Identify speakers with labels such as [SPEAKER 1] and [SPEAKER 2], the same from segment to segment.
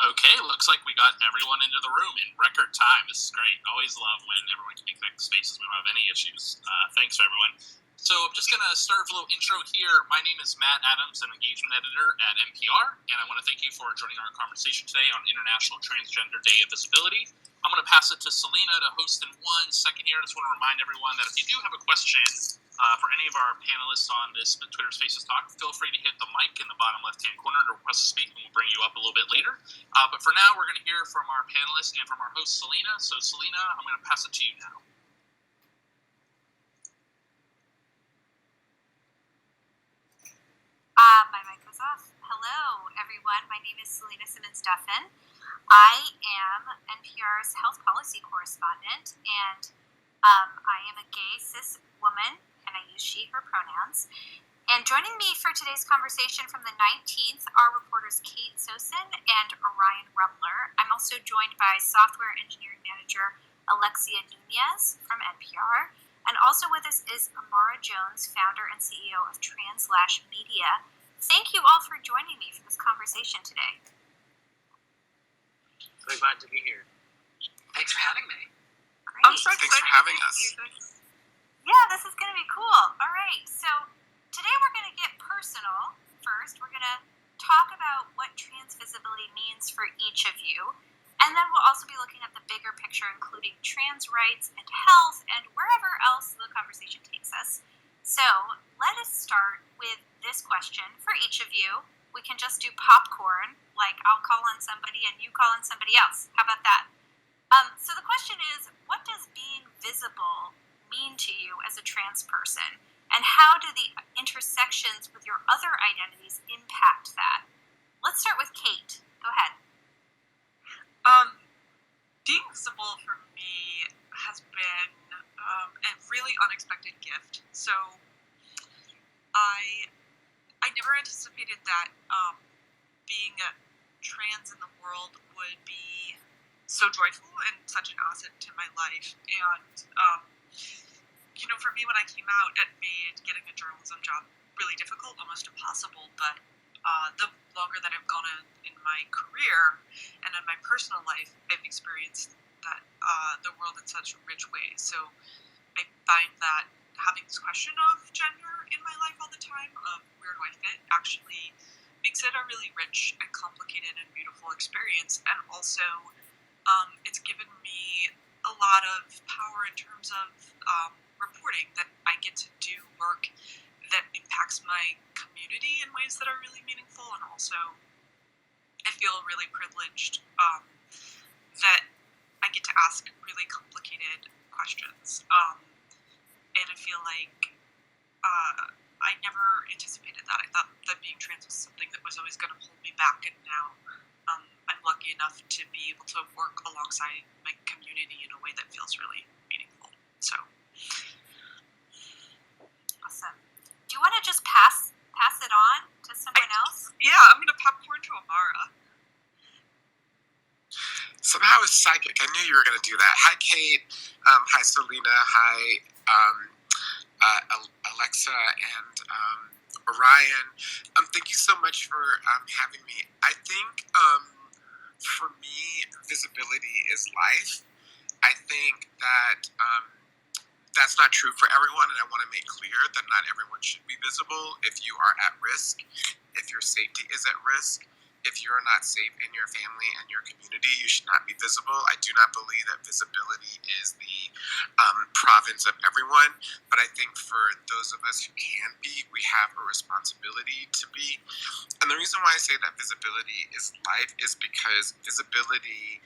[SPEAKER 1] Okay, looks like we got everyone into the room in record time. This is great. Always love when everyone can make the spaces. We don't have any issues. Thanks, everyone. So I'm just going to start with a little intro here. My name is Matt Adams. I'm engagement editor at NPR, and I want to thank you for joining our conversation today on International Transgender Day of Visibility. I'm going to pass it to Selena to host in 1 second here. I just want to remind everyone that if you do have a question for any of our panelists on this Twitter Spaces talk, feel free to hit the mic in the bottom left-hand corner to request to speak, and we'll bring you up a little bit later. But for now, we're going to hear from our panelists and from our host, Selena. So, Selena, I'm going to pass it to you now.
[SPEAKER 2] My mic was off. Hello, everyone. My name is Selena Simmons-Duffin. I am NPR's health policy correspondent, and I am a gay cis woman, and I use she, her pronouns. And joining me for today's conversation from the 19th are reporters Kate Sosin and Orion Rubler. I'm also joined by software engineering manager Alexia Nunez from NPR. And also with us is Amara Jones, founder and CEO of Trans-Media. Thank you all for joining me for this conversation today.
[SPEAKER 3] Really glad to be here. Thanks for having me.
[SPEAKER 2] Great.
[SPEAKER 1] I'm so excited. Thanks for having us.
[SPEAKER 2] Yeah, this is going to be cool. All right, so today we're going to get personal. First, we're going to talk about what trans visibility means for each of you. And then we'll also be looking at the bigger picture, including trans rights and health and wherever else the conversation takes us. So let us start with this question for each of you. We can just do popcorn, like I'll call on somebody and you call on somebody else. How about that? So the question is, what does being visible mean to you as a trans person? And how do the intersections with your other identities impact that? Let's start with Kate. Go ahead.
[SPEAKER 4] Being visible for me has been a really unexpected gift. So I never anticipated that being trans in the world would be so joyful and such an asset to my life. And for me, when I came out, it made getting a journalism job really difficult, almost impossible. But the longer that I've gone in my career and in my personal life, I've experienced that the world in such rich ways. So I find that having this question of gender in my life all the time, of where do I fit, actually makes it a really rich and complicated and beautiful experience. And also, it's given me a lot of power in terms of reporting, that I get to do work that impacts my community in ways that are really meaningful. And also, I feel really privileged that I get to ask really complicated questions. And I feel like I never anticipated that. I thought that being trans was something that was always going to hold me back, and now I'm lucky enough to be able to work alongside my community in a way that feels really meaningful. So
[SPEAKER 2] awesome. Do you want to just pass it on to someone else?
[SPEAKER 4] Yeah, I'm going to popcorn to Amara.
[SPEAKER 5] Somehow it's psychic. I knew you were going to do that. Hi, Kate. Hi, Selena. Hi, Alexa and Orion. Thank you so much for having me. I think for me, visibility is life. I think that that's not true for everyone, and I want to make clear that not everyone should be visible. If you are at risk, if your safety is at risk, if you're not safe in your family and your community, you should not be visible. I do not believe that visibility is the province of everyone, but I think for those of us who can be, we have a responsibility to be. And the reason why I say that visibility is life is because visibility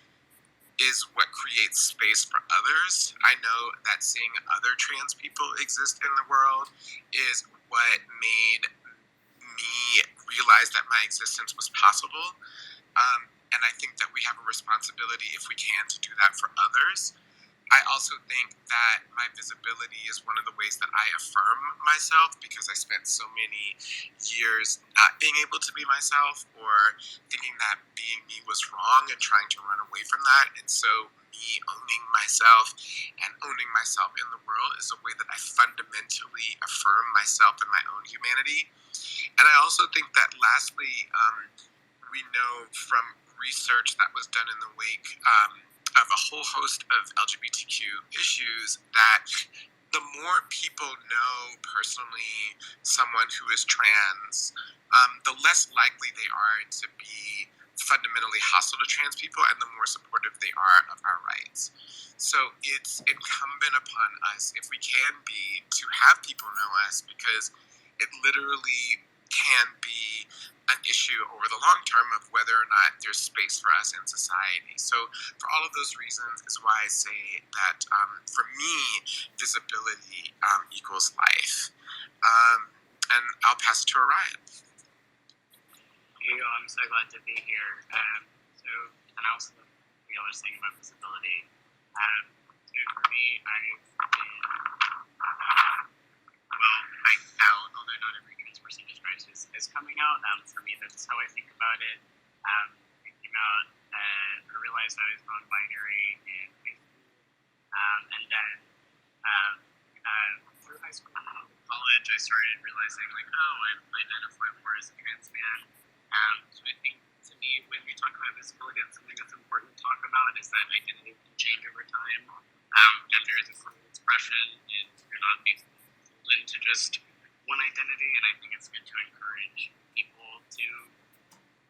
[SPEAKER 5] is what creates space for others. I know that seeing other trans people exist in the world is what made me realize that my existence was possible. And I think that we have a responsibility, if we can, to do that for others. I also think that my visibility is one of the ways that I affirm myself, because I spent so many years not being able to be myself, or thinking that being me was wrong and trying to run away from that. And so me owning myself and owning myself in the world is a way that I fundamentally affirm myself and my own humanity. And I also think that lastly, we know from research that was done in the wake of a whole host of LGBTQ issues that the more people know personally someone who is trans, the less likely they are to be fundamentally hostile to trans people and the more supportive they are of our rights. So it's incumbent upon us, if we can be, to have people know us, because it literally can be an issue over the long term of whether or not there's space for us in society. So for all of those reasons is why I say that for me, visibility equals life. And I'll pass it to Orion.
[SPEAKER 3] Hey, I'm so glad to be here. And I also love what y'all are saying about visibility. So for me, I've been, I out, although not everything is perceived as right is coming out. For me, that's how I think about it. I came out and I realized I was non-binary in high school. And then through high school and college, I started realizing, like, oh, I identify more as a trans man. So I think, to me, when we talk about visibility, it's something that's important to talk about, is that identity can change over time. Gender is a fluid expression, and you're not basically beholden to just one identity, and I think it's good to encourage people to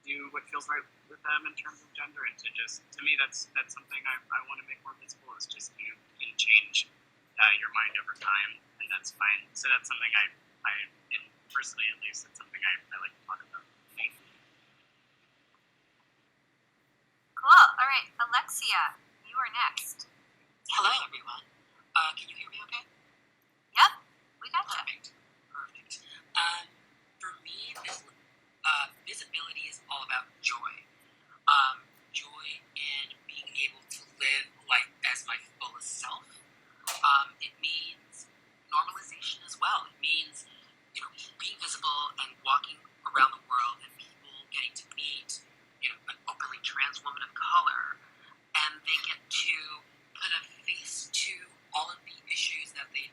[SPEAKER 3] do what feels right with them in terms of gender, and to me, that's something I want to make more visible, is just you can change your mind over time, and that's fine. So that's something I personally, at least, it's something I like to talk about. Thank you.
[SPEAKER 2] Cool. All right, Alexia, you are next.
[SPEAKER 3] Hello, everyone. Can you hear me okay?
[SPEAKER 2] Yep, we got you.
[SPEAKER 3] Perfect. For me, visibility is all about joy. Joy in being able to live life as my fullest self. It means normalization as well. It means, being visible and walking around the world and people getting to meet, an openly trans woman of color, and they get to put a face to all of the issues that they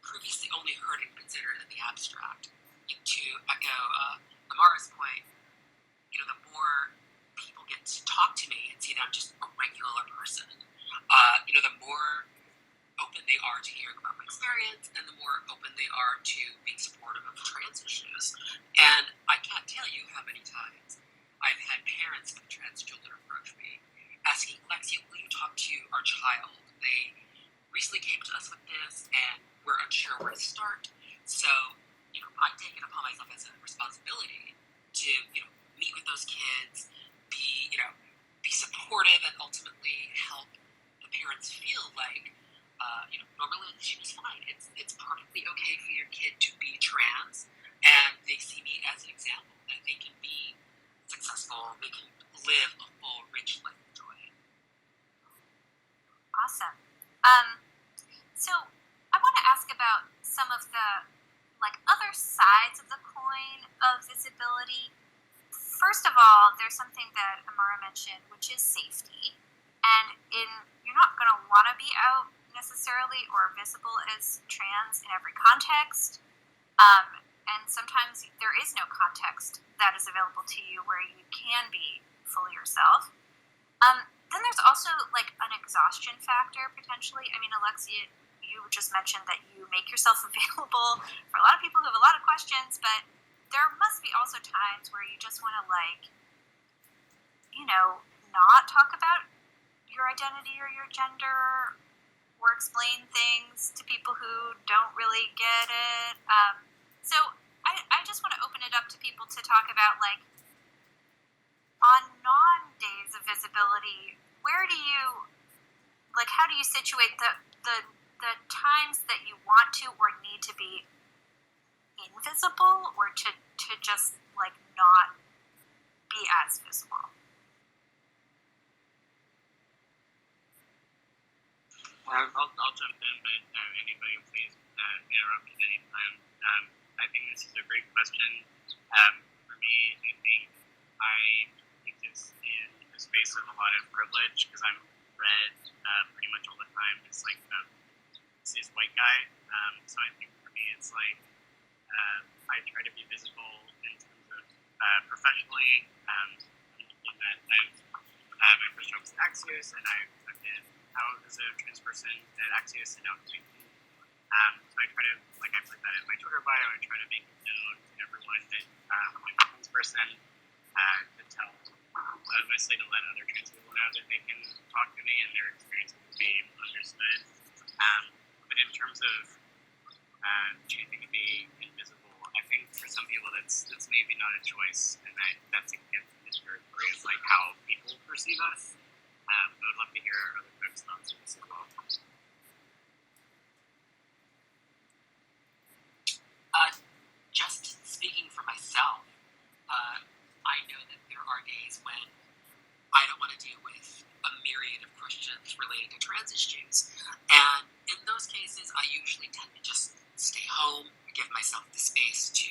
[SPEAKER 3] previously only heard and considered in the abstract. To echo Amara's point, the more people get to talk to me and see that I'm just a regular person, the more open they are to hearing about my experience, and the more open they are to being supportive of trans issues. And I can't tell you how many times I've had parents of trans children approach me asking, Alexia, will you talk to our child? They recently came to us with this, and we're unsure where to start. So, I take it upon myself as a responsibility to, meet with those kids, be supportive, and ultimately help the parents feel like, normalization is fine. It's perfectly okay for your kid to be trans, and they see me as an example that they can be successful, they can live a full, rich life of joy.
[SPEAKER 2] Awesome. So I want to ask about some of the other sides of the coin of visibility. First of all, there's something that Amara mentioned, which is safety. And you're not going to want to be out necessarily or visible as trans in every context. And sometimes there is no context that is available to you where you can be fully yourself. Then there's also an exhaustion factor potentially. I mean, Alexia, you just mentioned that you make yourself available for a lot of people who have a lot of questions, but there must be also times where you just want to not talk about your identity or your gender or explain things to people who don't really get it. So I just want to open it up to people to talk about on non-days of visibility, where do you how do you situate the times that you want to or need to be invisible, or to just not be as visible?
[SPEAKER 3] I'll jump in, but anybody please interrupt at any time. I think this is a great question. For me, I think I exist in a space of a lot of privilege because I'm read pretty much all the time. It's cis white guy. So I think for me, it's I try to be visible in terms of professionally, in that I've
[SPEAKER 6] issues, and I've been out as a trans person at Axios and out in so I try to, like I put that in my Twitter bio, I try to make it known to everyone that I'm a trans person, to tell, mostly to let other trans people know that they can talk to me and their experience will be understood. But in terms of choosing to be invisible, I think for some people that's maybe not a choice, and that's against the territory of like how people perceive us. I would love to hear other folks' thoughts on this as well.
[SPEAKER 3] Just speaking for myself, I know that there are days when I don't want to deal with a myriad of questions related to trans issues. And in those cases, I usually tend to just stay home, give myself the space to,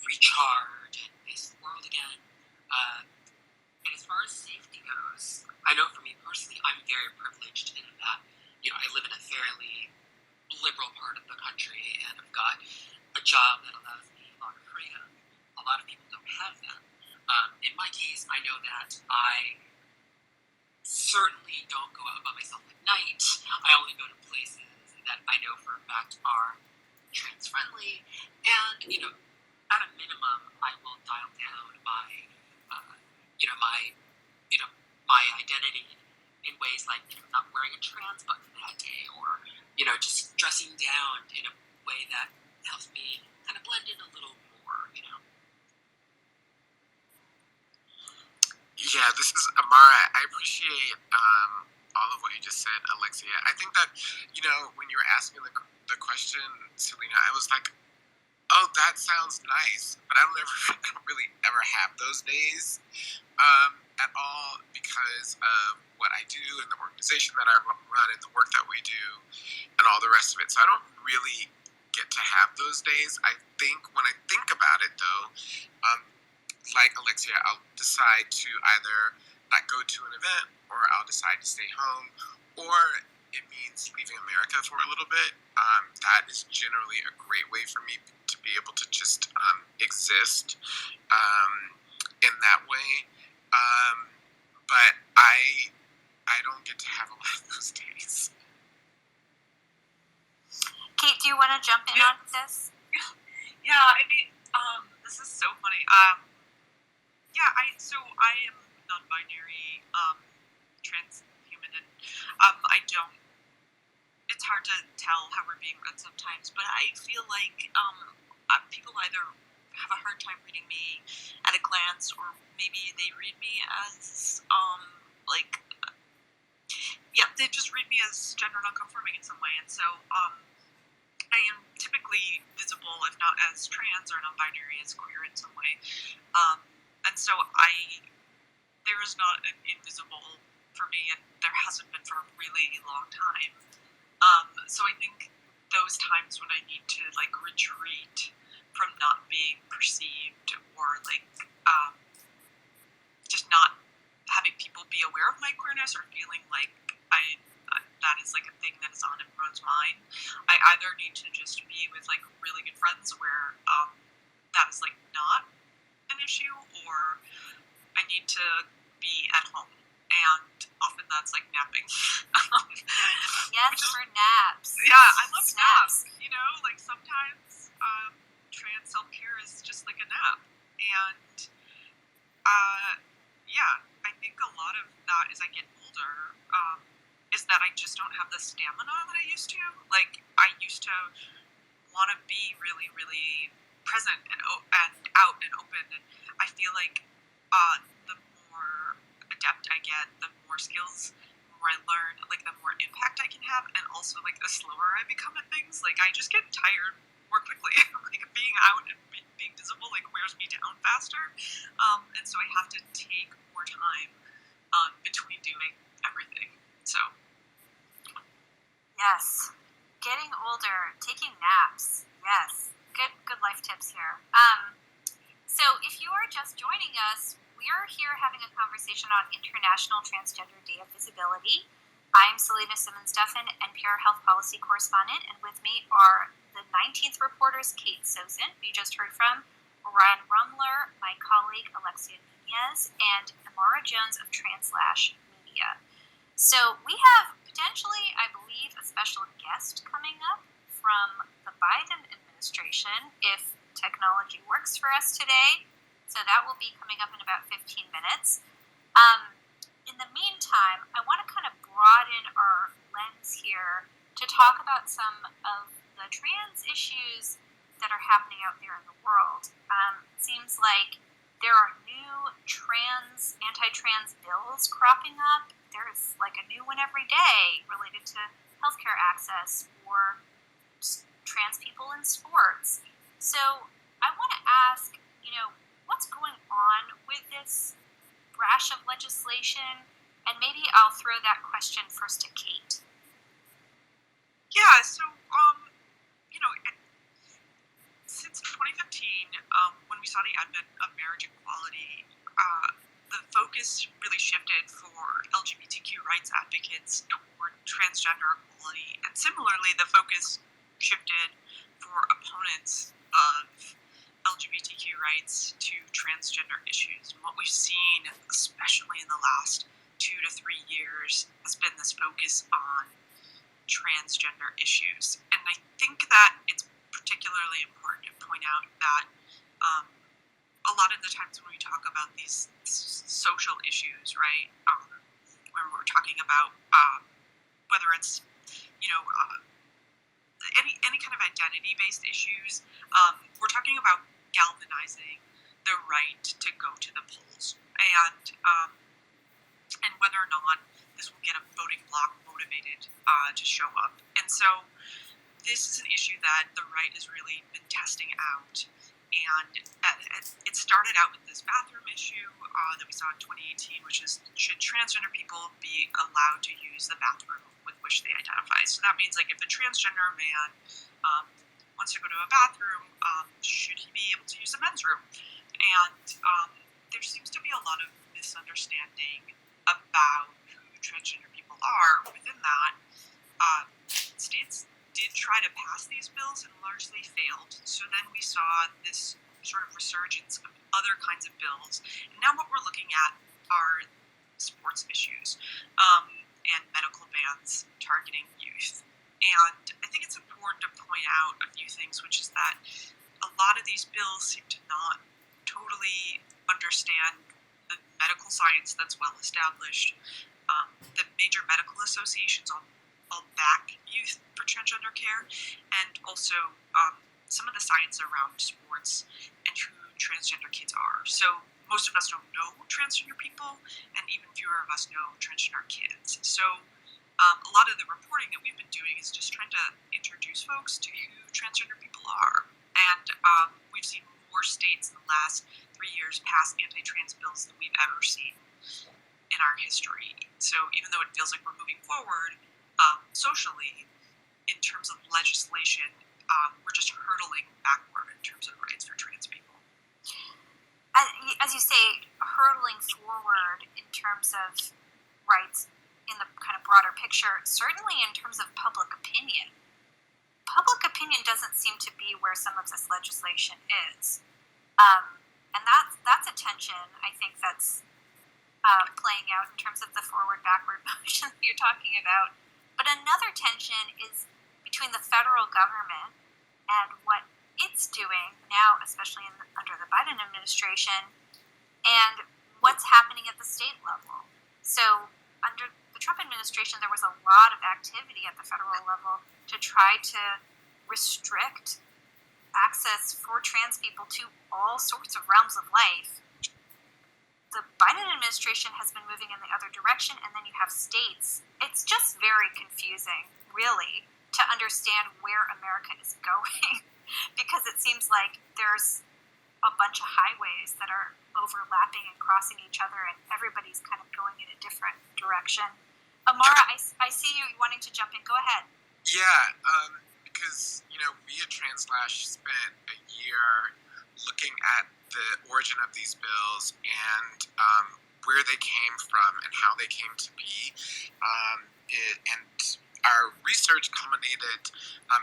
[SPEAKER 3] recharge and face the world again. And as far as safety goes, I know for me personally, I'm very privileged in that, I live in a fairly liberal part of the country and I've got a job that allows me a lot of freedom. A lot of people don't have that. In my case, I know that I certainly don't go out by myself at night. I only go to places that I know for a fact are trans-friendly. And, at a minimum, I will dial down my identity in ways like, not wearing a trans button that day or, just dressing down in a way that helps me kind of blend in a little more,
[SPEAKER 5] Yeah, this is Amara. I appreciate all of what you just said, Alexia. I think that, when you were asking the question, Selena, I was like, oh, that sounds nice, but I don't really ever have those days at all because of what I do and the organization that I run and the work that we do and all the rest of it. So I don't really get to have those days. I think when I think about it, though, like Alexia, I'll decide to either not go to an event or I'll decide to stay home, or it means leaving America for a little bit. That is generally a great way for me to be able to just exist in that way. But I don't get to have a lot of those days.
[SPEAKER 2] Kate, do you want to jump in on this?
[SPEAKER 4] Yeah, I mean, this is so funny. I am non-binary, transhuman, and it's hard to tell how we're being read sometimes, but I feel like people either have a hard time reading me at a glance, or maybe they read me as they just read me as gender non-conforming in some way, and so I am typically visible, if not as trans or non-binary, as queer in some way, and so there is not an invisible for me, and there hasn't been for a really long time. So I think those times when I need to retreat from not being perceived, or just not having people be aware of my queerness, or feeling like that is a thing that is on everyone's mind, I either need to just be with really good friends where that is not an issue, or I need to be at home, and often that's napping.
[SPEAKER 2] Yes, for naps.
[SPEAKER 4] Yeah, I love naps. Sometimes trans self-care is just like a nap, and I think a lot of that as I get older is that I just don't have the stamina that I used to. I used to want to be really, really present and out and open, and I feel like the more adept I get, the more skills, the more I learn, the more impact I can have, and also the slower I become at things. I just get tired more quickly. Being out and being visible wears me down faster, and so I have to take more time between doing everything. So
[SPEAKER 2] yes, getting older, taking naps. Yes, good life tips here. So if you are just joining us, we are here having a conversation on International Transgender Day of Visibility. I'm Selena Simmons-Duffin, NPR Health Policy Correspondent, and with me are the 19th reporters Kate Sosin, who you just heard from, Ryan Rumler, my colleague Alexia Nunez, and Amara Jones of Translash Media. So we have potentially, I believe, a special guest coming up from the Biden administration if technology works for us today. So that will be coming up in about 15 minutes. In the meantime, I want to kind of broaden our lens here to talk about some of the trans issues that are happening out there in the world. It seems like there are new anti-trans bills cropping up. There's like a new one every day related to healthcare access for trans people in sports. So I want to ask, what's going on with this rash of legislation? And maybe I'll throw that question first to Kate.
[SPEAKER 4] Yeah, so, since 2015, when we saw the advent of marriage equality, the focus really shifted for LGBTQ rights advocates toward transgender equality, and similarly, the focus shifted for opponents of LGBTQ rights to transgender issues. And what we've seen, especially in the last 2 to 3 years, has been this focus on transgender issues. And I think that it's particularly important to point out that a lot of the times when we talk about these social issues, right, when we're talking about whether it's, any kind of identity-based issues, we're talking about galvanizing the right to go to the polls, and whether or not this will get a voting bloc motivated to show up. And so this is an issue that the right has really been testing out. And it started out with this bathroom issue that we saw in 2018, which is, should transgender people be allowed to use the bathroom with which they identify? So that means, like, if a transgender man wants to go to a bathroom, should he be able to use the men's room? And there seems to be a lot of misunderstanding about who transgender people are within that. States did try to pass these bills and largely failed. So then we saw this sort of resurgence of other kinds of bills. And now what we're looking at are sports issues and medical bans targeting youth. And I think it's important to point out a few things, which is that a lot of these bills seem to not totally understand the medical science that's well established. The major medical associations all back youth for transgender care, and also some of the science around sports and who transgender kids are. So most of us don't know transgender people, and even fewer of us know transgender kids. So a lot of the reporting that we've been doing is just trying to introduce folks to who transgender people are. And we've seen more states in the last 3 years pass anti-trans bills than we've ever seen in our history. So even though it feels like we're moving forward socially, in terms of legislation, we're just hurtling backward in terms of rights for trans people.
[SPEAKER 2] As you say, hurtling forward in terms of rights in the kind of broader picture, certainly in terms of public opinion. Public opinion doesn't seem to be where some of this legislation is. And that's a tension, I think, that's playing out in terms of the forward-backward motion that you're talking about. But another tension is between the federal government and what it's doing now, especially under the Biden administration, and what's happening at the state level. So under the Trump administration, there was a lot of activity at the federal level to try to restrict access for trans people to all sorts of realms of life. The Biden administration has been moving in the other direction, and then you have states. It's just very confusing, really, to understand where America is going, because it seems like there's a bunch of highways that are overlapping and crossing each other, and everybody's kind of going in a different direction. Amara, I see you wanting to jump in. Go ahead.
[SPEAKER 5] Yeah, because, we at Translash spent a year looking at the origin of these bills and where they came from and how they came to be. And our research culminated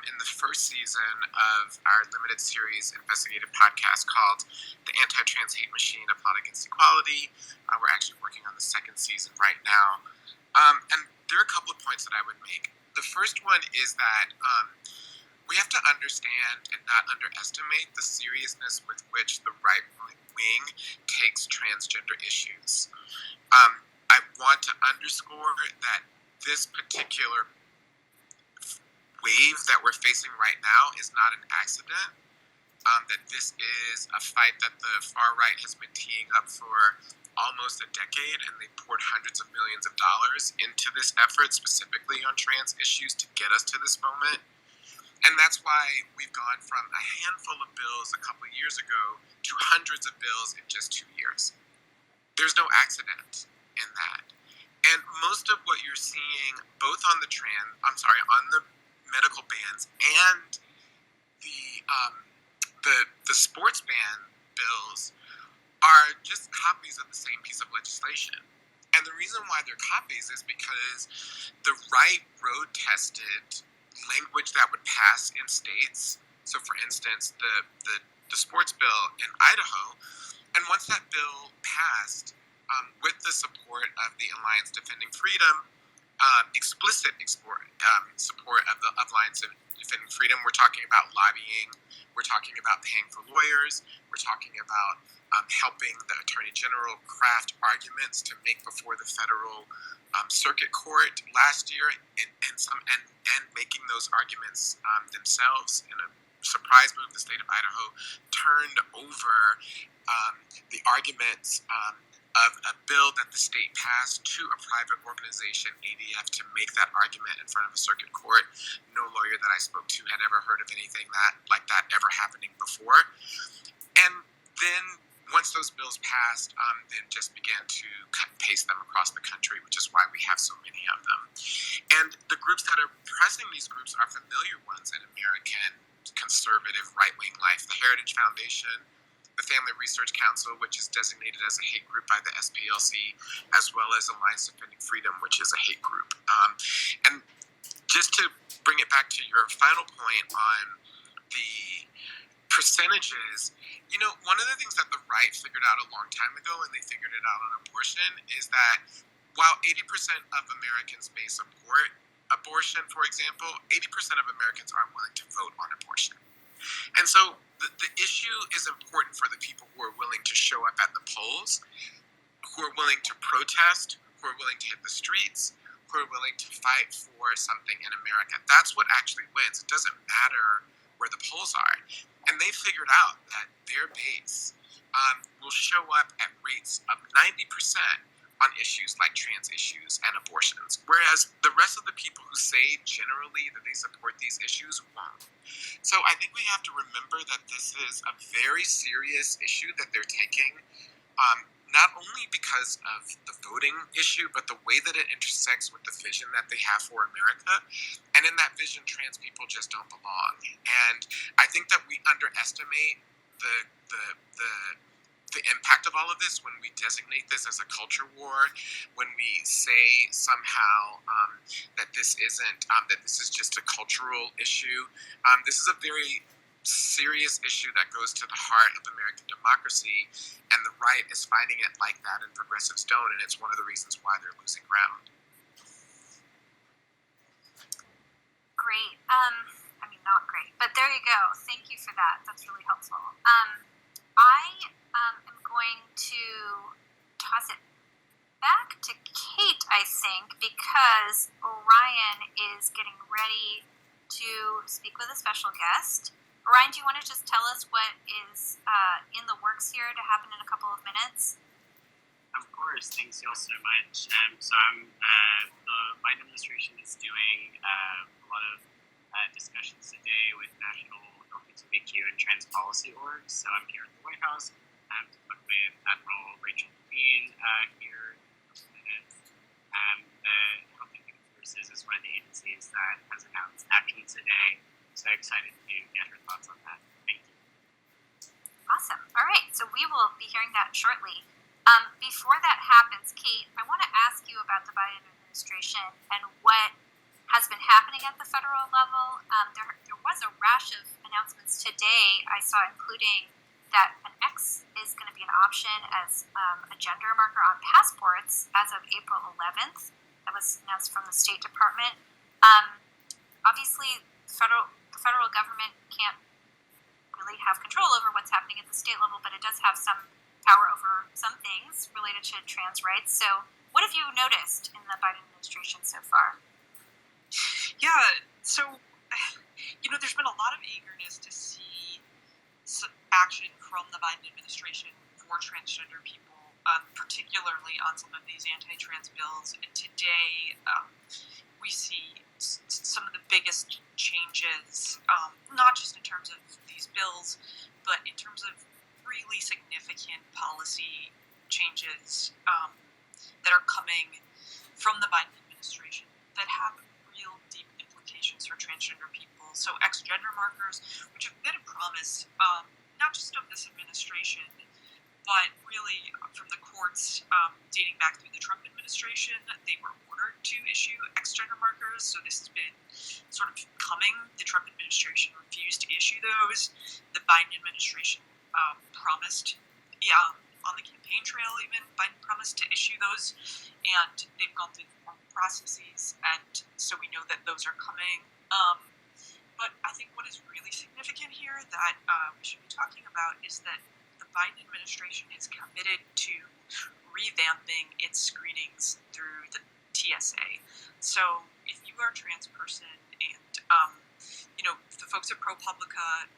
[SPEAKER 5] in the first season of our limited series investigative podcast called The Anti-Trans Hate Machine: A Plot Against Equality. We're actually working on the second season right now. And there are a couple of points that I would make. The first one is that we have to understand and not underestimate the seriousness with which the right wing takes transgender issues. I want to underscore that this particular wave that we're facing right now is not an accident. That this is a fight that the far right has been teeing up for almost a decade, and they poured hundreds of millions of dollars into this effort, specifically on trans issues, to get us to this moment. And that's why we've gone from a handful of bills a couple of years ago to hundreds of bills in just 2 years. There's no accident in that. And most of what you're seeing, both on the on the medical bans and the sports ban bills are just copies of the same piece of legislation. And the reason why they're copies is because the right road tested language that would pass in states. So, for instance, the sports bill in Idaho, and once that bill passed, with the support of the Alliance Defending Freedom, explicit support of the Alliance Defending Freedom, we're talking about lobbying, we're talking about paying for lawyers, we're talking about helping the Attorney General craft arguments to make before the federal circuit court last year, and making those arguments themselves. In a surprise move, the state of Idaho turned over the arguments of a bill that the state passed to a private organization, ADF, to make that argument in front of a circuit court. No lawyer that I spoke to had ever heard of anything like that ever happening before. And then once those bills passed, then just began to cut and paste them across the country, which is why we have so many of them. And the groups that are pressing these groups are familiar ones in American conservative right-wing life. The Heritage Foundation, the Family Research Council, which is designated as a hate group by the SPLC, as well as Alliance Defending Freedom, which is a hate group. And just to bring it back to your final point on the percentages, one of the things that the right figured out a long time ago, and they figured it out on abortion, is that while 80% of Americans may support abortion, for example, 80% of Americans aren't willing to vote on abortion. And so the issue is important for the people who are willing to show up at the polls, who are willing to protest, who are willing to hit the streets, who are willing to fight for something in America. That's what actually wins. It doesn't matter where the polls are. And they figured out that their base will show up at rates of 90% on issues like trans issues and abortions, whereas the rest of the people who say generally that they support these issues won't. So I think we have to remember that this is a very serious issue that they're taking, not only because of the voting issue, but the way that it intersects with the vision that they have for America. And in that vision, trans people just don't belong. And I think that we underestimate the impact of all of this when we designate this as a culture war, when we say somehow that this isn't, that this is just a cultural issue. This is a very serious issue that goes to the heart of American democracy, and the right is finding it like that in progressives don't, and it's one of the reasons why they're losing ground.
[SPEAKER 2] Great. Not great, but there you go. Thank you for that. That's really helpful. I am going to toss it back to Kate, I think, because Orion is getting ready to speak with a special guest. Orion, do you want to just tell us what is in the works here to happen in a couple of minutes?
[SPEAKER 6] Of course. Thanks you all so much. So the Biden administration is doing a lot of discussions today with national LGBTQ and trans policy orgs. So I'm here at the White House to talk with Admiral Rachel Levine here in a couple minutes. The Health and Human Services is one of the agencies that has announced action today. So excited to get her thoughts on that. Thank you.
[SPEAKER 2] Awesome. All right. So we will be hearing that shortly. Before that happens, Kate, I want to ask you about the Biden administration and what has been happening at the federal level. There was a rash of announcements today I saw, including that an X is going to be an option as a gender marker on passports as of April 11th. That was announced from the State Department. Obviously, the federal government can't really have control over what's happening at the state level, but it does have some power over some things related to trans rights. So what have you noticed in the Biden administration so far?
[SPEAKER 4] Yeah, so, there's been a lot of eagerness to see action from the Biden administration for transgender people, particularly on some of these anti-trans bills. And today, we see some of the biggest changes, not just in terms of these bills, but in terms of really significant policy changes that are coming from the Biden administration that have real deep implications for transgender people. So ex-gender markers, which have been a promise, not just of this administration, but really from the courts dating back through the Trump administration. They were ordered to issue ex-gender markers, so this has been sort of coming. The Trump administration refused to issue those. The Biden administration promised, on the campaign trail even, Biden promised to issue those, and they've gone through the formal processes, and so we know that those are coming. But I think what is really significant here that we should be talking about is that the Biden administration is committed to revamping its screenings through the TSA. So if you are a trans person and, the folks at ProPublica,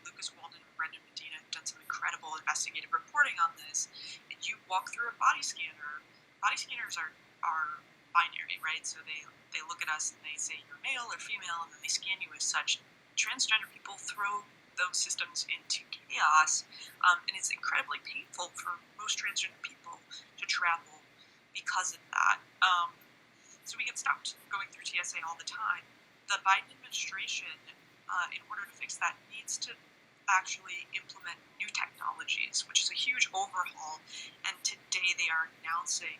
[SPEAKER 4] Lucas Walden and Brendan Medina have done some incredible investigative reporting on this, and you walk through a body scanner. Body scanners are binary, right? So they look at us and they say you're male or female, and then they scan you as such. Transgender people throw those systems into chaos, and it's incredibly painful for most transgender people to travel because of that. So we get stopped going through TSA all the time. The Biden administration, in order to fix that, needs to actually implement new technologies, which is a huge overhaul, and today they are announcing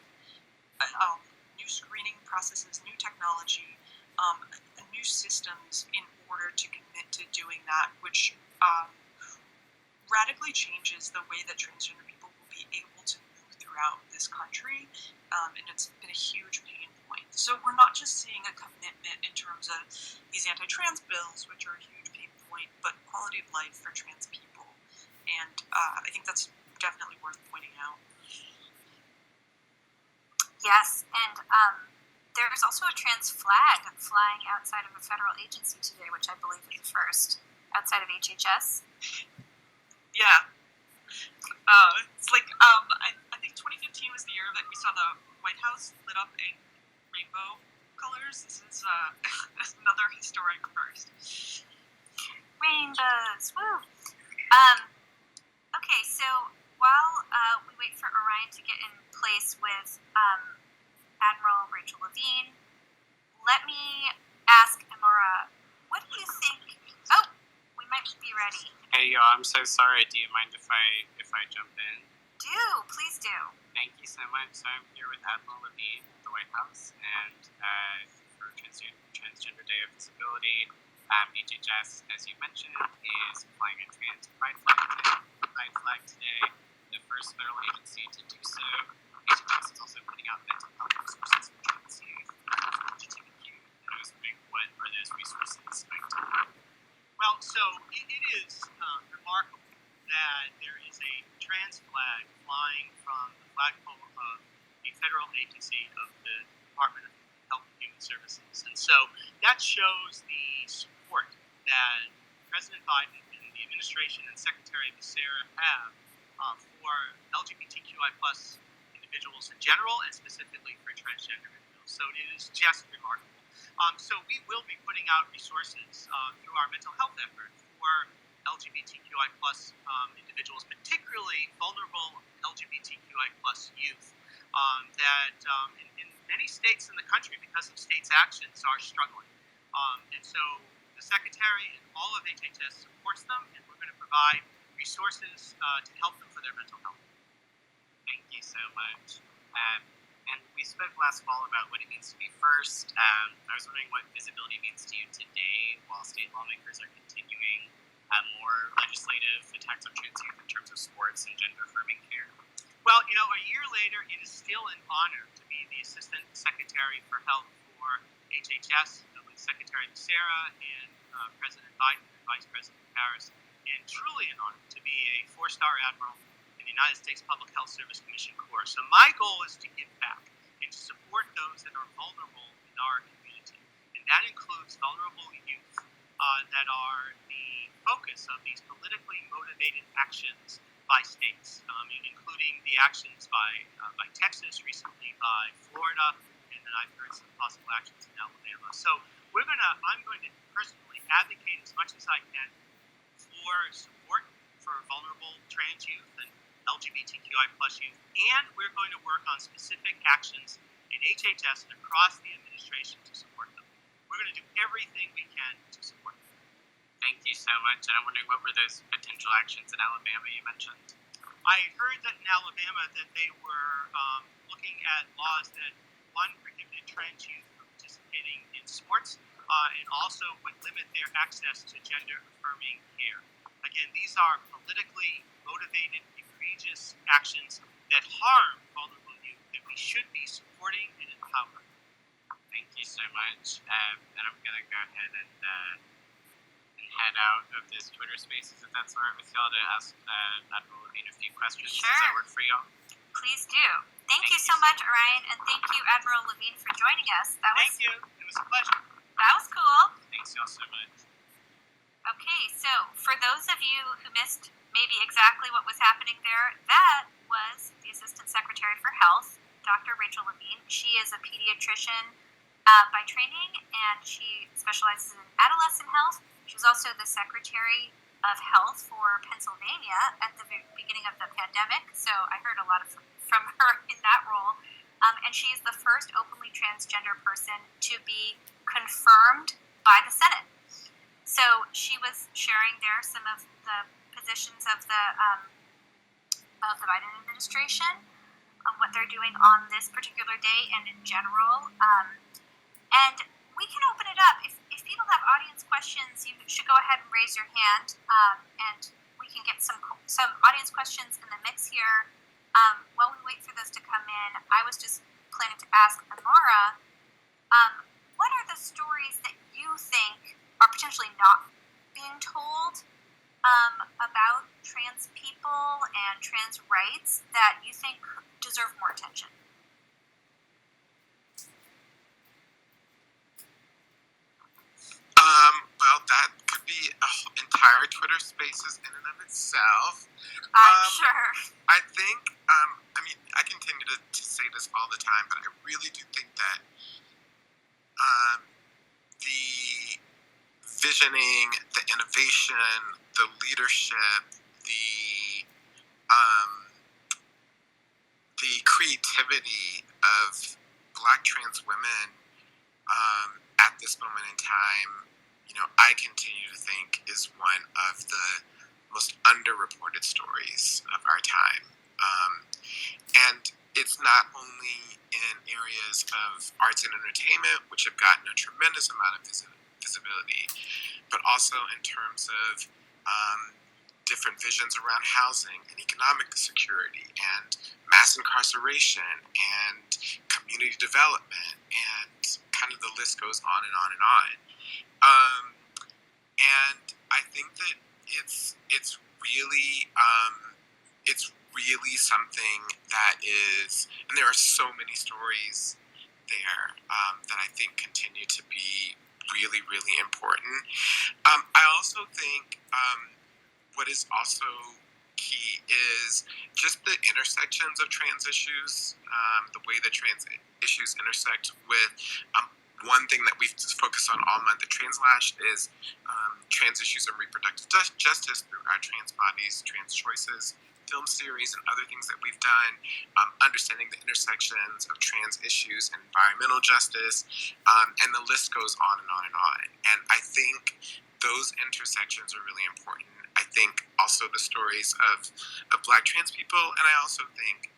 [SPEAKER 4] new screening processes, new technology, new systems in order to commit to doing that, which radically changes the way that transgender people will be able to move throughout this country, and it's been a huge pain point. So we're not just seeing a commitment in terms of these anti-trans bills, which are a huge pain point, but quality of life for trans people, and I think that's definitely worth pointing out.
[SPEAKER 2] Yes, and there's also a trans flag flying outside of a federal agency today, which I believe is the first outside of HHS.
[SPEAKER 4] Yeah. It's like, I think 2015 was the year that we saw the White House lit up in rainbow colors. This is another historic first.
[SPEAKER 2] Rainbows, woo! Okay, so while we wait for Orion to get in place with Admiral Rachel Levine, let me ask Amara, what do you think? Oh, we might be ready.
[SPEAKER 6] Hey, yo, I'm so sorry. Do you mind if I jump in?
[SPEAKER 2] Please do.
[SPEAKER 6] Thank you so much. So I'm here with Admiral Levine at the White House, and for Transgender Day of Visibility, HHS, as you mentioned, is flying a trans pride flag today, the first federal agency to do so. HHS is also putting out mental health resources for trans youth, LGBTQ, and I was wondering, what are those resources going to be?
[SPEAKER 7] Well, so it is remarkable that there is a trans flag flying from the flagpole of a federal agency of the Department of Health and Human Services. And so that shows the support that President Biden and the administration and Secretary Becerra have for LGBTQI plus individuals in general, and specifically for transgender individuals. So it is just remarkable. So we will be putting out resources through our mental health effort for LGBTQI plus individuals, particularly vulnerable LGBTQI plus youth that in many states in the country, because of states' actions, are struggling. And so the Secretary and all of HHS supports them, and we're going to provide resources to help them for their mental health.
[SPEAKER 6] Thank you so much. And we spoke last fall about what it means to be first. I was wondering what visibility means to you today, while state lawmakers are continuing more legislative attacks on trans youth in terms of sports and gender-affirming care.
[SPEAKER 7] Well, a year later, it is still an honor to be the Assistant Secretary Secretary for Health for HHS with Secretary Becerra and President Biden and Vice President Harris, and truly an honor to be a 4-star admiral in the United States Public Health Service Commission Corps. So my goal is to give back and to support those that are vulnerable in our community, and that includes vulnerable youth that are the focus of these politically motivated actions by states, including the actions by Texas, recently by Florida, and then I've heard some possible actions in Alabama. So I'm going to personally advocate as much as I can for support for vulnerable trans youth and LGBTQI plus youth, and we're going to work on specific actions in HHS and across the administration to support them. We're going to do everything we can to support them.
[SPEAKER 6] Thank you so much. And I'm wondering, what were those potential actions in Alabama you mentioned?
[SPEAKER 7] I heard that in Alabama that they were looking at laws that, one, prohibited trans youth from participating in sports, and also would limit their access to gender-affirming care. Again, these are politically motivated, egregious actions that harm vulnerable youth that we should be supporting and empowering.
[SPEAKER 6] Thank you so much. And I'm going to go ahead and head out of this Twitter Spaces, if that's all right with y'all, to ask Admiral Levine a few questions.
[SPEAKER 2] Sure.
[SPEAKER 6] Does that work for y'all?
[SPEAKER 2] Please do. Thank you so much, Orion, and thank you, Admiral Levine, for joining us.
[SPEAKER 7] Thank you. It was a pleasure.
[SPEAKER 2] That was cool.
[SPEAKER 6] Thanks y'all so much.
[SPEAKER 2] Okay, so for those of you who missed maybe exactly what was happening there, that was the Assistant Secretary for Health, Dr. Rachel Levine. She is a pediatrician by training, and she specializes in adolescent health. She was also the Secretary of Health for Pennsylvania at the beginning of the pandemic, so I heard a lot from her in that role. And she is the first openly transgender person to be confirmed by the Senate. So she was sharing there some of the positions of the Biden administration, what they're doing on this particular day and in general. And we can open it up. If people have audience questions, you should go ahead and raise your hand, and we can get some audience questions in the mix here. While we wait for those to come in, I was just planning to ask Amara, what are the stories that you think are potentially not being told about trans people and trans rights that you think deserve more attention?
[SPEAKER 5] Well, that could be an entire Twitter Spaces in and of itself.
[SPEAKER 2] I'm sure.
[SPEAKER 5] I think, I continue to say this all the time, but I really do think that the visioning, the innovation, the leadership, the creativity of Black trans women at this moment in time, I continue to think is one of the most underreported stories of our time. And it's not only in areas of arts and entertainment, which have gotten a tremendous amount of visibility, but also in terms of different visions around housing and economic security and mass incarceration and community development, and kind of the list goes on and on and on. And I think that it's really something that is, and there are so many stories there that I think continue to be really, really important. I also think what is also key is just the intersections of trans issues, the way that trans issues intersect with one thing that we've focused on all month at Translash is trans issues of reproductive justice through our Trans Bodies, Trans Choices film series and other things that we've done, understanding the intersections of trans issues and environmental justice, and the list goes on and on and on. And I think those intersections are really important. I think also the stories of Black trans people, and I also think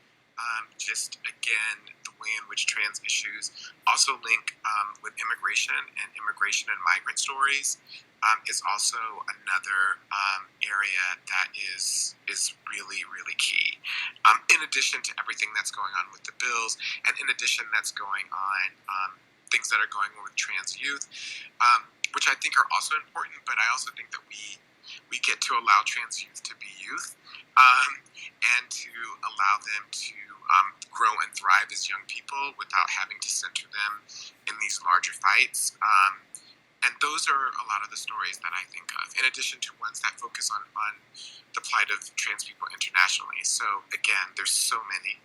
[SPEAKER 5] just, again, the way in which trans issues also link with immigration and migrant stories. is also another area that is really, really key. In addition to everything that's going on with the bills, and in addition that's going on, things that are going on with trans youth, which I think are also important, but I also think that we get to allow trans youth to be youth, and to allow them to grow and thrive as young people without having to center them in these larger fights. And those are a lot of the stories that I think of, in addition to ones that focus on the plight of trans people internationally. So again, there's so many.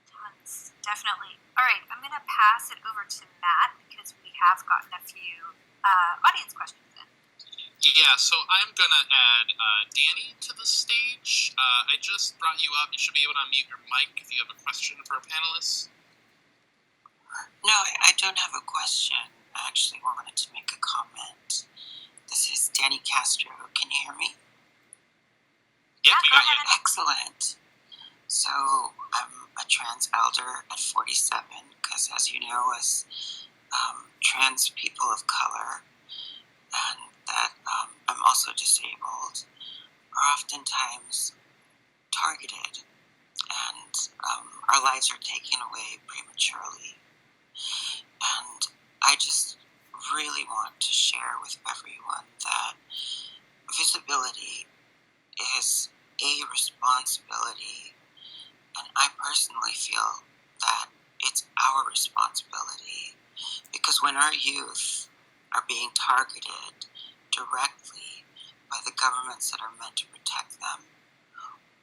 [SPEAKER 2] Tons, definitely. All right, I'm going to pass it over to Matt because we have gotten a few audience questions in.
[SPEAKER 1] Yeah, so I'm going to add Danny to the stage. I just brought you up. You should be able to unmute your mic if you have a question for a panelist.
[SPEAKER 8] No, I don't have a question. I actually wanted to make a comment. This is Danny Castro. Can you hear me?
[SPEAKER 1] Yep, we got you.
[SPEAKER 8] Excellent. So I'm a trans elder at 47 because, as you know, as trans people of color and that I'm also disabled are oftentimes targeted and our lives are taken away prematurely. And I just really want to share with everyone that visibility is a responsibility, and I personally feel that it's our responsibility because when our youth are being targeted directly by the governments that are meant to protect them,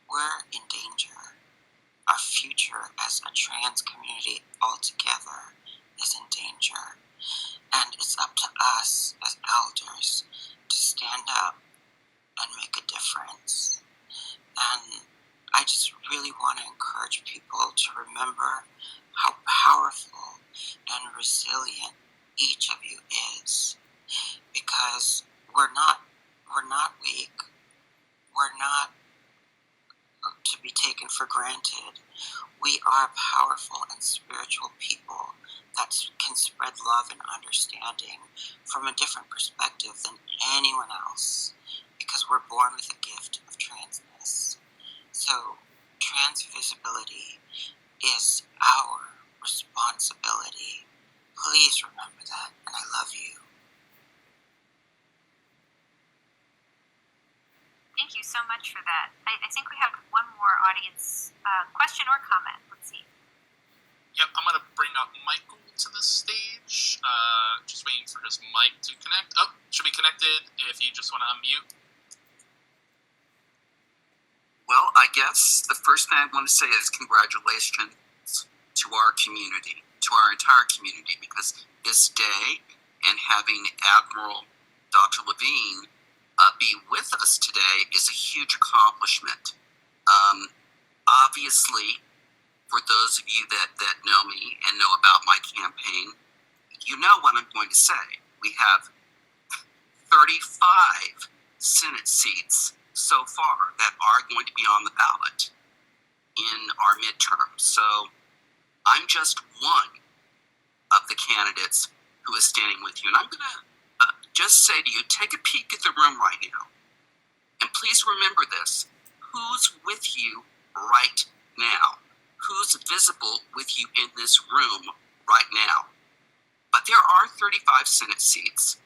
[SPEAKER 8] we're in danger. Our future as a trans community altogether is in danger. And it's up to us as elders to stand up and make a difference. And I just really want to encourage people to remember how powerful and resilient each of you is. Because we're not weak. We're not to be taken for granted. We are powerful and spiritual people that can spread love and understanding from a different perspective than anyone else because we're born with the gift of transness. So trans visibility is our responsibility. Please remember that, and I love you.
[SPEAKER 2] Thank you so much for that. I think we have one more audience question or comment. Let's see.
[SPEAKER 1] Yep, I'm going to bring up Michael to the stage. Just waiting for his mic to connect. Oh, should be connected if you just want to unmute.
[SPEAKER 9] Well, I guess the first thing I want to say is congratulations to our community, to our entire community, because this day and having Admiral Dr. Levine be with us today is a huge accomplishment. Obviously, for those of you that know me and know about my campaign, you know what I'm going to say. We have 35 Senate seats so far that are going to be on the ballot in our midterm. So I'm just one of the candidates who is standing with you. And I'm going to just say to you, take a peek at the room right now. And please remember this. Who's with you right now? Who's visible with you in this room right now? But there are 35 Senate seats.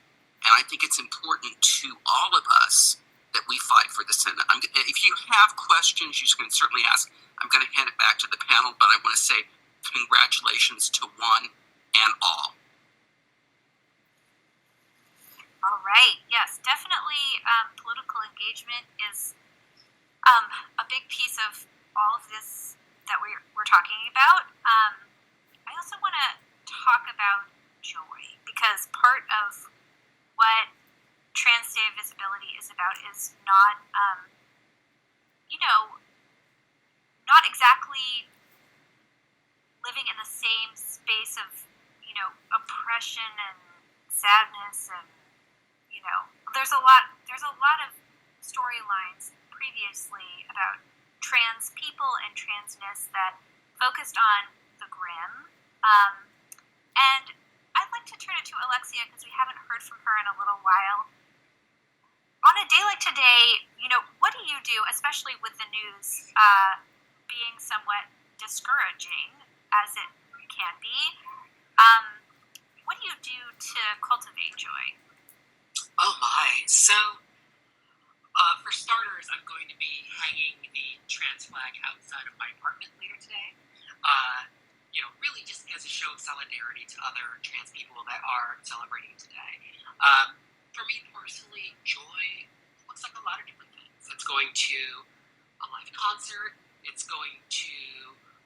[SPEAKER 9] And I think it's important to all of us that we fight for the Senate. If you have questions, you can certainly ask. I'm going to hand it back to the panel, but I want to say congratulations to one and all.
[SPEAKER 2] All right. Yes, definitely. Political engagement is a big piece of all of this that we're talking about. I also want to talk about joy because part of what Trans Day of Visibility is about is not, not exactly living in the same space of, oppression and sadness and, there's a lot of storylines previously about trans people and transness that focused on the grim. And I'd like to turn it to Alexia because we haven't heard from her in a little while. day like today, what do you do, especially with the news being somewhat discouraging, as it can be? What do you do to cultivate joy?
[SPEAKER 3] Oh my. So, for starters, I'm going to be hanging the trans flag outside of my apartment later today. Really just as a show of solidarity to other trans people that are celebrating today. For me personally, joy looks like a lot of different things. It's going to a live concert. It's going to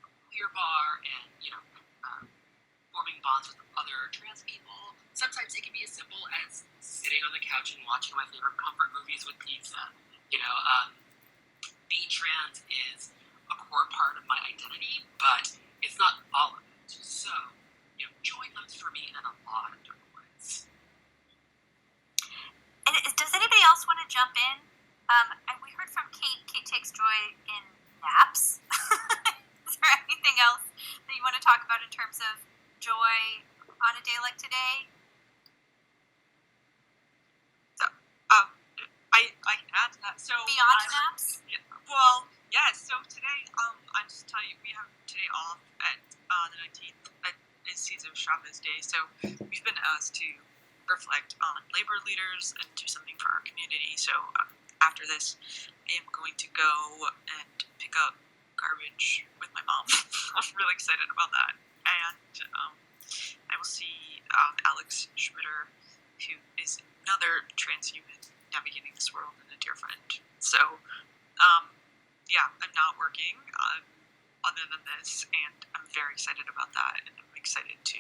[SPEAKER 3] a beer bar and, forming bonds with other trans people. Sometimes it can be as simple as sitting on the couch and watching my favorite comfort movies with pizza. Being trans is a core part of my identity, but it's not all of it. So, joy comes for me in a lot of different ways.
[SPEAKER 2] And does anybody else want to jump in? And we heard from Kate. Kate takes joy in naps. Is there anything else that you want to talk about in terms of joy on a day like today?
[SPEAKER 4] I can add to that. So
[SPEAKER 2] beyond naps?
[SPEAKER 4] So today, I'm just telling you, we have today off at the 19th. It's Cesar Chavez Day, so we've been asked to reflect on labor leaders and do something for our community. So after this, I am going to go and pick up garbage with my mom. I'm really excited about that. And I will see Alex Schmitter, who is another trans human navigating this world and a dear friend. So, I'm not working other than this, and I'm very excited about that, and I'm excited to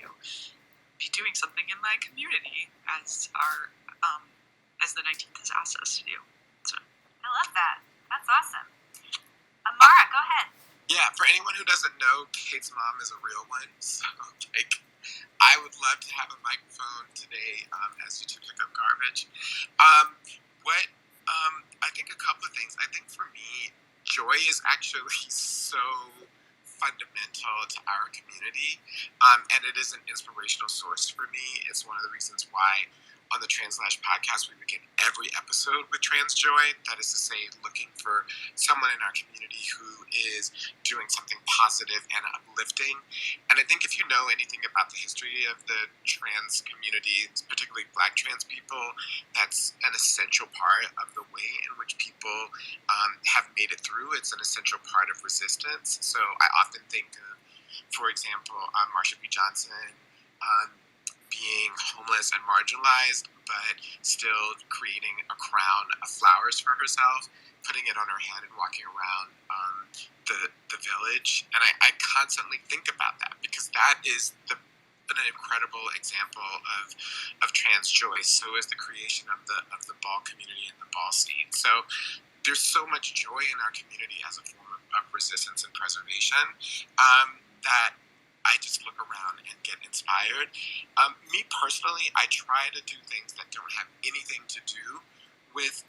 [SPEAKER 4] be doing something in my community as the 19th has asked us to do. So
[SPEAKER 2] I love that. That's awesome. Amara, go ahead.
[SPEAKER 5] Yeah, for anyone who doesn't know, Kate's mom is a real one, so I would love to have a microphone today as you two pick up garbage. I think a couple of things. I think for me, joy is actually so fundamental to our community, and it is an inspirational source for me. It's one of the reasons why on the Translash podcast we begin every episode with trans joy. That is to say, looking for someone in our community who is doing something positive and uplifting. And I think if you know anything about the history of the trans community, particularly Black trans people, that's an essential part of the way in which people have made it through. It's an essential part of resistance. So I often think of, for example, Marsha P. Johnson being homeless and marginalized, but still creating a crown of flowers for herself, putting it on her head and walking around the village. And I constantly think about that because that is an incredible example of trans joy. So is the creation of the ball community and the ball scene. So there's so much joy in our community as a form of resistance and preservation that I just look around and get inspired. Me personally, I try to do things that don't have anything to do with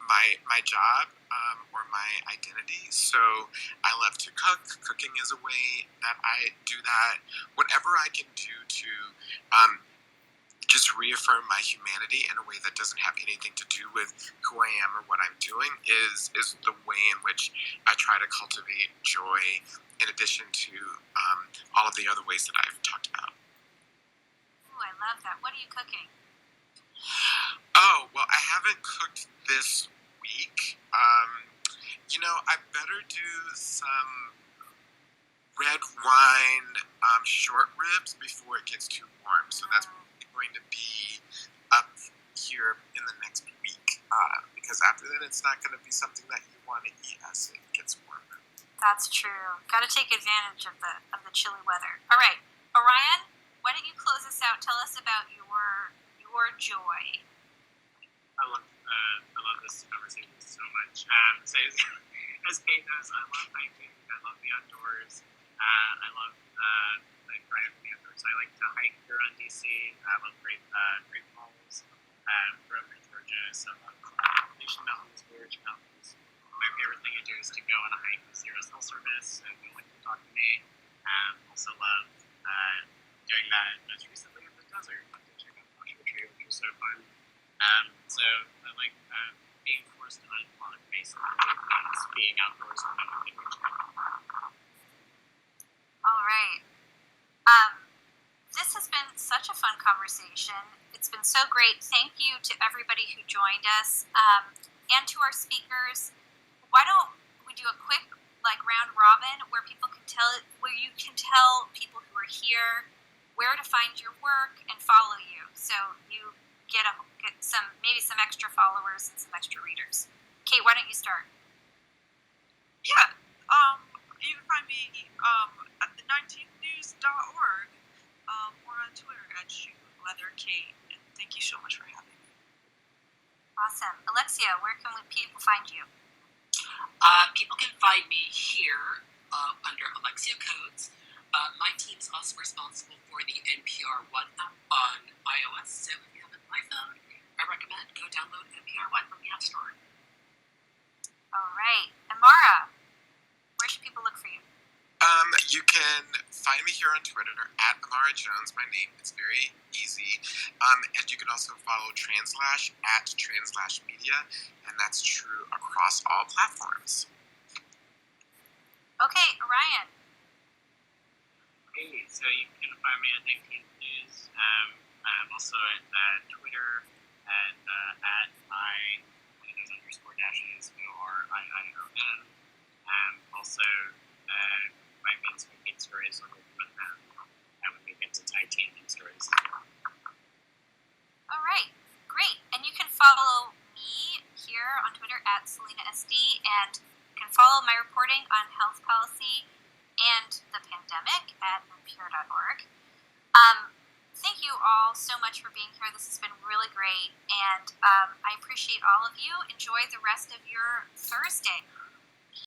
[SPEAKER 5] my job or my identity. So I love to cook. Cooking is a way that I do that. Whatever I can do to just reaffirm my humanity in a way that doesn't have anything to do with who I am or what I'm doing is the way in which I try to cultivate joy, in addition to all of the other ways that I've talked about.
[SPEAKER 2] Ooh, I love that. What are you cooking?
[SPEAKER 5] Oh, well, I haven't cooked this week. I better do some red wine short ribs before it gets too warm. So that's going to be up here in the next week because after that it's not going to be something that you want to eat as it gets warmer.
[SPEAKER 2] That's true. Got to take advantage of the chilly weather. All right, Orion, why don't you close us out? Tell us about your joy.
[SPEAKER 6] I love this conversation so much. So as Kate knows, I love hiking. I love the outdoors. I love driving the outdoors. I like to hike around DC. I love great falls. Grew up in Georgia, so I love Nation Mountains, Blue Ridge Mountains. My favorite thing to do is to go on a hike with Zero Cell Service, so they like to talk to me. Also love doing that most recently in the desert. I went to check out Joshua Tree, which was so fun. So I like being forced to unplug, basically, means being outdoors when I'm within reach.
[SPEAKER 2] All right. This has been such a fun conversation. It's been so great. Thank you to everybody who joined us, and to our speakers. Why don't we do a quick round robin where you can tell people who are here where to find your work and follow you, so you get some extra followers and some extra readers. Kate, why don't you start?
[SPEAKER 4] Yeah. You can find me at the19news.org or on Twitter at ShoeLeatherKate. And thank you so much for having me.
[SPEAKER 2] Awesome. Alexia, where can people find you?
[SPEAKER 3] People can find me here under Alexia Codes. My team's also responsible for the NPR One app on iOS. So if you have an iPhone, I recommend go download NPR One from the App Store.
[SPEAKER 2] All right. Amara, where should people look for you?
[SPEAKER 5] You can find me here on Twitter at Amara Jones, my name. It's very easy. And you can also follow Translash at Translash Media, and that's true across all platforms.
[SPEAKER 2] Okay, Orion.
[SPEAKER 6] Hey, so you can find me at 19th News. I'm also at Twitter at there's underscore dashes ORIION. Also, my main speaking stories on when we get to Titan stories.
[SPEAKER 2] All right, great. And you can follow me here on Twitter at SelenaSD, and you can follow my reporting on health policy and the pandemic at npr.org. Thank you all so much for being here. This has been really great, and I appreciate all of you. Enjoy the rest of your Thursday.